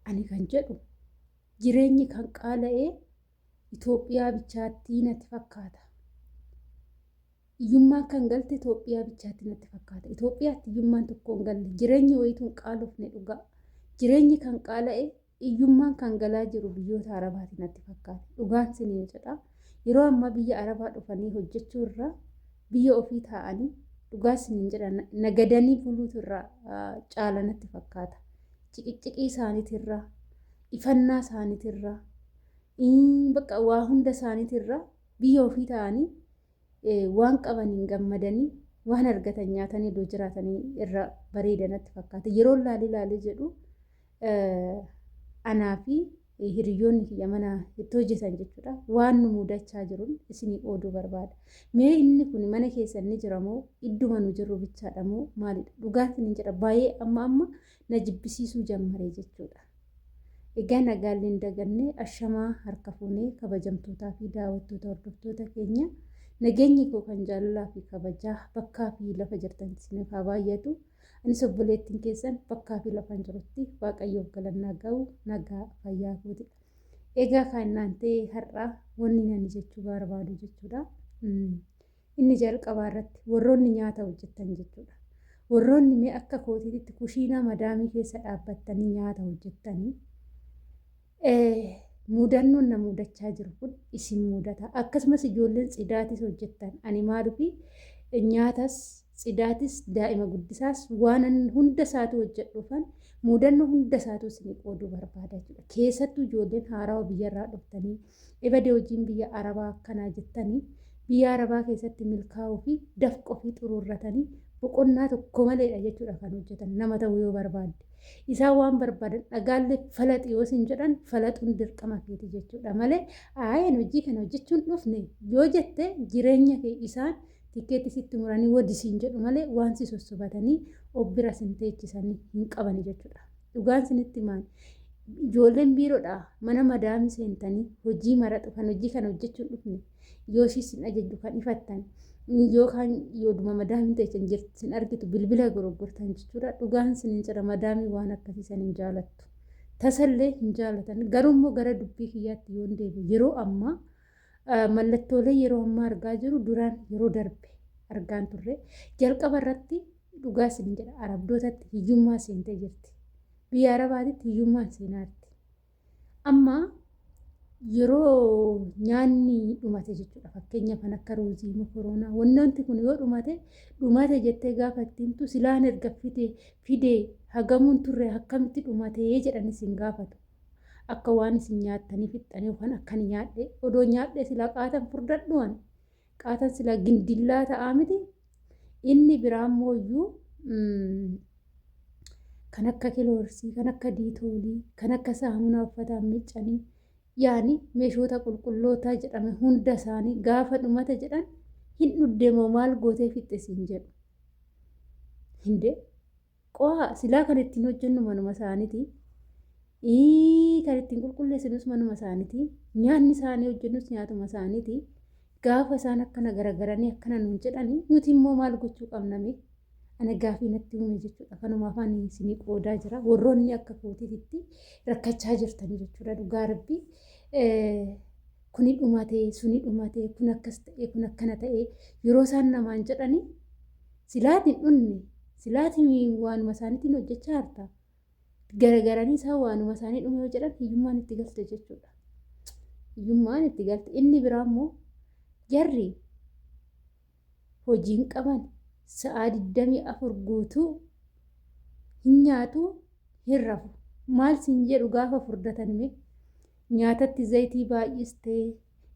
ani kan jedhu jireenyi kan qaala'ee Itoophiyaa bichaatti natti fakkaata. Iyyummaan kan galte Itoophiyaa bichaatti natti fakkaata. Itoophiyaatti iyyummaan tokko hin galle jireenyi wayiituun qaalofne dhugaa. Jireenyi kan qaala'e iyyummaan kan galaa jiru biyyoota Arabaatti natti fakkaata. Dhugaan siniin jedha. Yeroo ammaa biyya Arabaa dhufanii hojjechuu irraa biyya ofii taa'anii dhugaa siniin jedha nagadanii buluutu irraa caala natti fakkaata. Ciqiccikii isaaniitirraa, ifannaa isaaniitirraa, bakka waa hunda isaaniitirraa biyya ofii taa'anii waan qabaniin gammadanii waan argatan nyaatanii iddoo jiraatanii irra bareeda natti fakkaata. Yeroo laalee jedhu anaa fi hiriyoonni kiyya mana itti hojjetan jechuudha. Waan nu mudachaa jiruun isinii qooduu barbaada. Mee inni kun mana keessa ni jira moo idduma nu jirru bichaadha moo maalidha? Dhugaatiin ni jira baay'ee amma na jibbisiisuu jammaree jechuudha. Egaa nagaallee hin dagannee ashamaa harka fuunee kabajamtootaa fi daawwattoota hordoftoota keenya nageenyi koo kan jaalalaa fi kabajaa bakkaa fi lafa jirtan isiniif haa baay'atu. Anis obboleettiin keessan bakkaa fi lafaan jirutti waaqayyoof galannaa ga'u nagaa fayyaa kooti. Egaa kan naantee har'aa wanni nani jechuu barbaadu jechuudha. Inni jalqabaa irratti warroonni nyaata hojjettan jechuudha. Warroonni mee akka kootiitti kushiinaa madaamii keessa dhaabbattanii nyaata hojjettanii mudannoon na mudachaa jiru kun isin mudata. Akkasumas ijoolleen tsidaatis hojjettan ani maalufi nyaatas tsidaatis daa'ima guddisaas waan hunda isaatu hojjedhuufan mudannoo hunda isaatu isin qooduu barbaada jechuudha. Keessattuu ijoolleen haarawaa biyyarraa dhuftanii ebadee hojiin biyya Arabaa akkanaa jettanii biyya Arabaa keessatti milkaa'uu fi dafqoo fi xuruurratanii boqonnaa tokko maleedha jechuudha kan hojjetan nama ta'uu yoo barbaadde. Isaan waan barbaadan dhagaallee falaxi yoo isin jedhan falaxuun dirqama keeti jechuudha malee aayeen hojii kana hojjechuun dhufne yoo jette jireenya kee isaan tikeetti sitti muranii wadisiin jedhu malee waan si sossobatanii obbira sin teechisanii hin qabani jechuudha. Dhugaan sinitti maali? Ijoolleen biiroodha mana madaamii seentanii hojii maraxu kan hojii kana hojjechuun dhufne yoo isin ajajju kan ifattan yookaan yooduma madaamiin teessan jirti sin argitu bilbila goroggortan jechuudha. Dhugaan siniin jira madaamii waan akkasiisan hin jaalattu. Tasallee hin jaalatan garuummoo gara dubbii kiyyaatti yoo deebi'e yeroo ammaa mallattoolee yeroo ammaa argaa jiru duraan yeroo darbe argaan turre jalqaba irratti dhugaa siniin jedha arabdootatti hiyyummaa seentee jirti. Biyya Arabaatitti hiyyummaan seenaatti. Amma yeroo nyaanni dhumate jechuudha. Fakkeenyaaf kan akka ruuzii mokoroonaa wanti kun yoo dhumate jettee gaafa ittiintu silaan erga fidee hagamuun turre akkamitti dhumatee jedhanii isin gaafatu. Akka waan isin nyaattanii fixxanii yookaan akka nyaadhee odoo nyaadhee sila qaatan furdadhuwan qaatan sila gindillaa ta'aa miti. Inni biraammoo iyyuu kan akka kiloorsii, kan akka diitoolii, kan akka saamunaa uffataan miiccanii yaani meeshoota qulqullootaa jedhame hunda isaanii gaafa dhumate jedhan hin dhuddeemoo maal gootee fixxisiin jedhu. Hinde qo'a silaa kan ittiin hojjennu manuma isaaniiti. Kan ittiin qulqulleessinus manuma isaaniiti. Nyaanni isaanii hojjennus nyaatuma isaaniiti. Gaafa isaan akkana garagaranii akkana nuun jedhanii nuti immoo maal gochuu qabname? Ana gaafii natti uume jechuudha. Kanuma afaan isinii qoodaa jira. Warroonni akka kootiitti rakkachaa jirtanii jechuudha. Dhugaa rabbii kuni dhumatee suni dhumatee kun akkas ta'ee kun akkana ta'ee yeroo isaan namaan jedhanii silaatiin dhunne silaatiin waanuma isaaniitiin hojjechaa harta. Garagaranii isaan waanuma isaanii dhume yoo jedhan hiyyummaan itti galte jechuudha. Hiyyummaan itti galte. Inni biraammoo jarri hojiin qaban sa'aa 24 guutuu hin nyaatu hin rafu. Maal sin jedhu gaafa furdatan nyaatatti zayitii baay'istee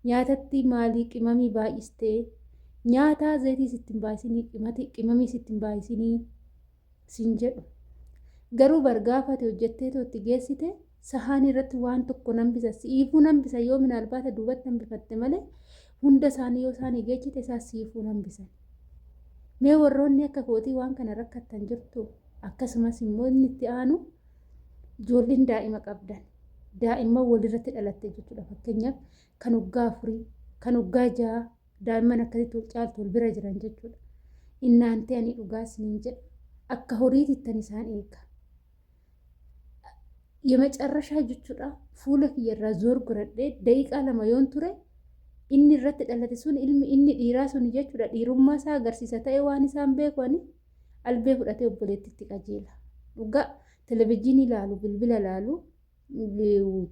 nyaatatti maalii qimamii baay'istee nyaataa zayitii sittin baay'isinii qimamii sittin baay'isinii sin jedhu. Garuu bargaafate hojjettee tootti geessite sahaan irratti waan tokko nambisa siifuu nambisa yoo minaalbaata duubatti nambifatte malee hunda isaanii yoo isaanii geechite isaa siifuu nambisan. Mee warroonni akka kootii waan kana rakkattan jirtu akkasumas immoo inni itti aanu ijoolleen daa'ima qabdan daa'imman walirratti dhalatte jechuudha. Fakkeenyaaf kan waggaa 4 kan waggaa 6 daa'imman akkasitti caaltu wal bira jiran jechuudha. Innaantee ani dhugaa isiniin jedha akka horiitittan isaan eega. የመጨረሻ jechuudha fuula kiyyarraa zoor godhadhee daqiiqaa lama yoon ture inni irratti dhalate sun ilmi inni dhiiraa sun jechuudha dhiirummaa isaa agarsiisa ta'e waan isaan beekani albee fudhatee obboleettitti qajeela dhugaa televezyiinii ilaalu bilbila ilaalu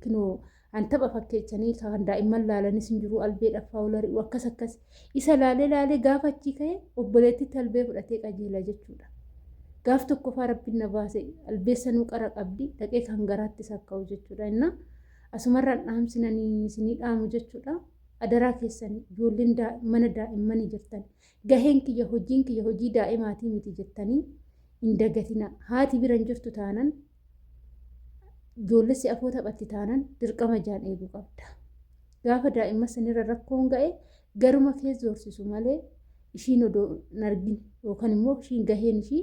kinoo an tapha fakkeechanii kan daa'imman laalanis hin jiru albee dhaffaa olarii akkas isa laalee gaafa achii ka'e obboleettitti albee fudhatee qajeela jechuudha. Gaaf tokko faa rabbiin na baase albeessanuu qara qabdi dhaqee kan garaatti sakka'u jechuudha. Inna asumarraan dhaamsinanii isinii dhaamu jechuudha. Adaraa keessanii ijoolleen mana daa'immanii jirtan gaheen kiyya hojii daa'imaatii miti jettanii hin dagatina. Haati biran jirtu taanan ijoollessi afoo taphatti taanan dirqama jaan eeguu qabda. Gaafa daa'imma sanirra rakkoon ga'e garuma keessa zoorsisu malee ishiin odoo nargin yookaan immoo ishiin gaheen ishii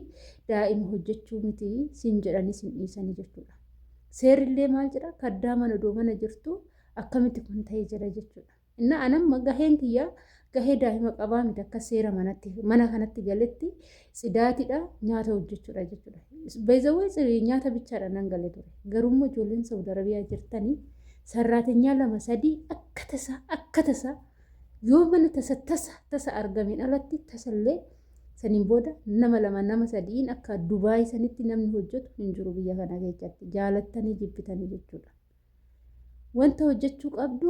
daa'ima hojjechuu miti siin jedhanii siin dhiisanii jechuudha. Seerillee maal jedha kaddaa mana odoo mana jirtu akkamitti kun ta'ee jira jechuudha. Inna anamma gaheen kiyyaa gahee daa'ima qabaa miti akka seera mana kanatti galetti sidaatidha nyaata hojjechuudha jechuudha. Beezawwee nyaata bichaadha nan gale ture. Garummaa ijoolleen Saudi Arabiyaa jirtanii sarraatenyaa 2-3 akka tasaa yoo mana tasa argameen alatti tasallee saniin booda nama 2-3 akka Dubaay sanitti namni hojjetu hin jiru biyya kana keessatti jaalattanii jibbitanii jechuudha. Wanta hojjechuu qabdu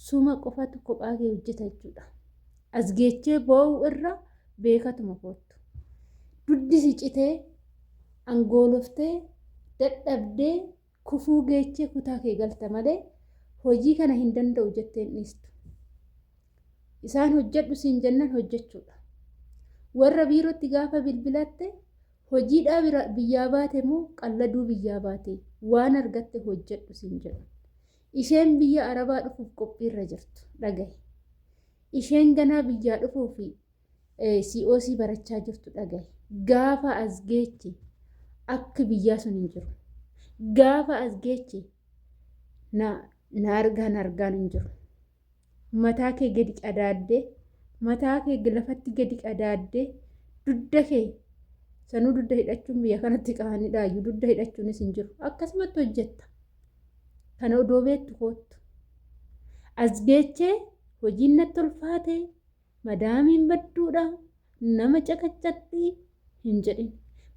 suma qofatu kophaa kee hojjeta jechuudha. As geechee boo'u irra beekatuma koottu. Duddi si citee angooloftee dadhabdee kufuu geechee kutaa kee galta malee hojii kana hin danda'u jetteen dhiistu. Isaan hojjedhu siin jennan hojjechuudha. Warra biirootti gaafa bilbilatte hojiidhaa biyyaa baate moo qalladuu biyyaa baate waan argatte hojjedhu siin jedhu. Isheen biyya Arabaa dhufuuf qophiirra jirtu dhagaye. Isheen ganaa biyyaa dhufuuf COC barachaa jirtu dhagaye. Gaafa as geeche akka biyyaa sun hin jiru. Gaafa as geeche na argaan hin jiru. Mataa kee gadi lafatti gadi qadaaddee dudda kee sanuu dudda hidhachuun biyya kanatti qaanidhaayyuu dudda hidhachuunis hin jiru. Akkasumatti hojjetta. Kana odoo beektu koottu. As geechee hojiin natti ulfaate madaamiin badduudha nama caqaccatti hin jedhin.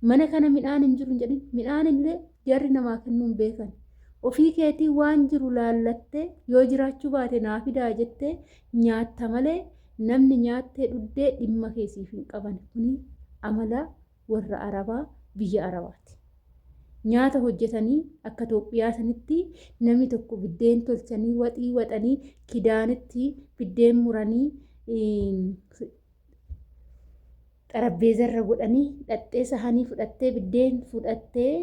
Mana kana midhaan hin jiru hin jedhin. Midhaan illee jarri namaa kennuun beekan. Ofii keetii waan jiru laallattee yoo jiraachuu baate naa fidaa jettee nyaatta malee namni nyaattee dhuddee dhimma keessiif hin qaban. Kuni amala warra Arabaa biyya Arabaati. Nyaata hojjetanii akka Itoophiyaa sanitti namni tokko biddeen tolchanii waxii waxanii kidaanitti biddeen muranii xarabbeezarra godhanii dhattee sahanii fudhattee biddeen fudhattee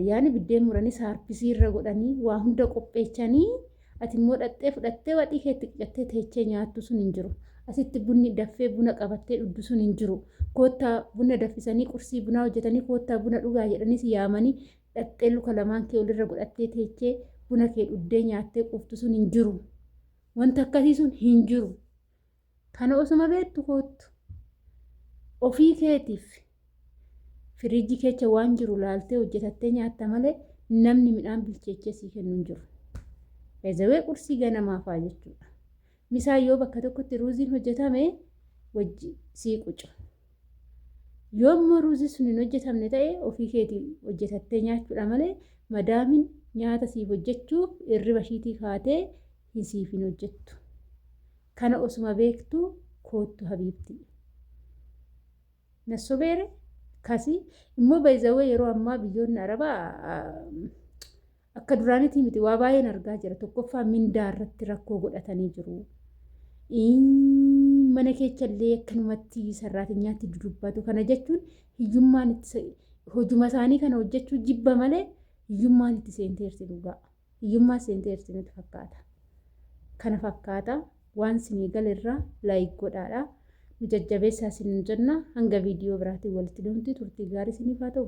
yaani biddeen muranii saarpisiirra godhanii waa hunda qopheechanii ati immoo dhattee fudhattee waxii keetti qicattee teechee nyaattu sun hin jiru. Asitti bunni daffee buna qabattee dhuddu sun hin jiru. Koottaa buna daffisanii qursii bunaa hojjetanii koottaa buna dhugaa jedhanii si yaamanii dhattee luka lamaan kee olirra godhattee teechee buna kee dhuddee nyaattee quuftu sun hin jiru. Wanta akkasii sun hin jiru. Kana osuma beektu koottu. Ofii keetiif firiijii keessa waan jiru laaltee hojjetattee nyaatta malee namni midhaan bilcheechee sii kennu hin jiru. Beezawee qursii ganamaafaa jechuudha. Misaa yoo bakka tokkotti ruuziin hojjetame wajji sii qucu. Yoommoo ruuzii sun hin hojjetamne ta'e ofii keetii hojjetattee nyaachuudha malee madaamiin nyaata siif hojjechuuf irriba shiitii kaatee siif hin hojjettu. Kana osuma beektu koottu habiibti. Nassobeere kasii immoo beezawee yeroo ammaa biyyoonni Arabaa akka duraanitii miti waa baay'een argaa jira. Tokkoffaa mindaa irratti rakkoo godhatanii jiru. Mana keechallee akkanumatti sarraatinyaatti dudubbatu. Kana jechuun hiyyummaan hojuma isaanii kana hojjechuu jibba malee hiyyummaan itti seenteersi dhugaa. Hiyyummaa seenteersi nuti fakkaata. Kana fakkaata waan sinii galerraa laayik godhaadha. Nu jajjabeessaa isin jenna hanga viidiyoo biraatiin walitti deemti turtii gaarii isiniif haa ta'u.